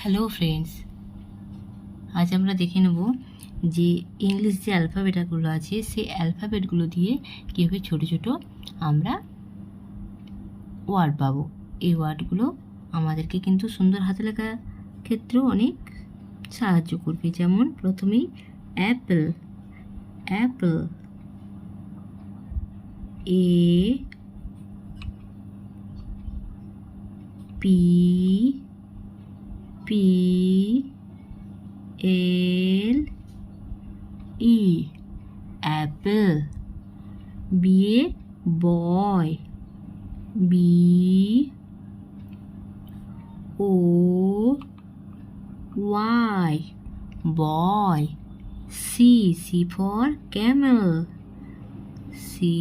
Hello friends, আজ আমরা দেখে নেব যে ইংলিশ যে অ্যালফাবেটগুলো আছে সেই অ্যালফাবেটগুলো দিয়ে কীভাবে ছোটো ছোটো আমরা ওয়ার্ড পাবো। এই ওয়ার্ডগুলো আমাদেরকে কিন্তু সুন্দর হাতে লেখার ক্ষেত্রেও অনেক সাহায্য করবে। যেমন প্রথমেই apple, apple A P P L E apple. B a boy, B O Y boy. C for camel, C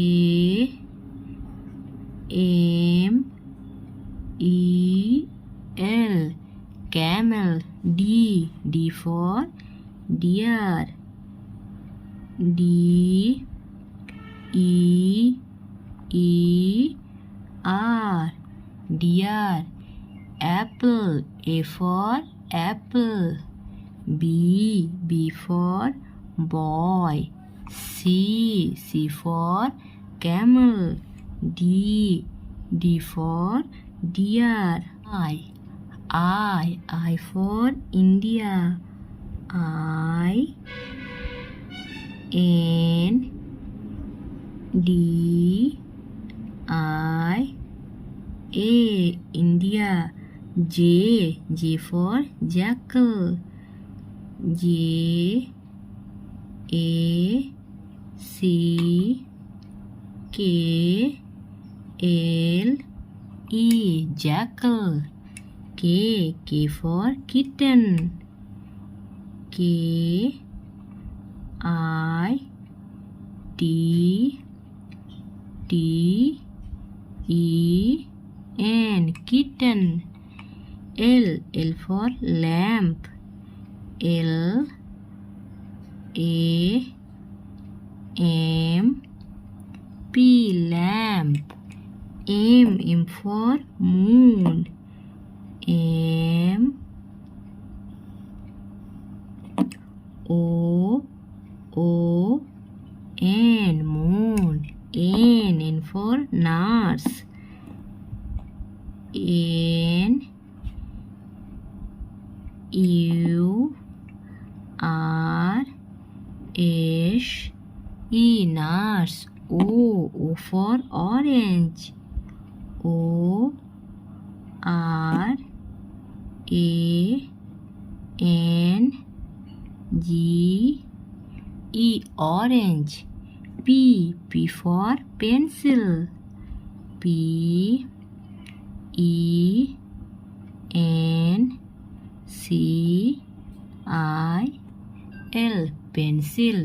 A M E L camel. D for deer, D E E R deer. Apple, A for apple, B for boy. C for camel, D for deer. I for India, I N D I A India. J for jackal, J A C K L E jackal. K for kitten, K I T T E N kitten. L for lamp, L A M P lamp. M for moon, M O N moon. N for nurse, N U R S E nurse. O for orange, O R A N G E orange. P for pencil, P E N C I L pencil.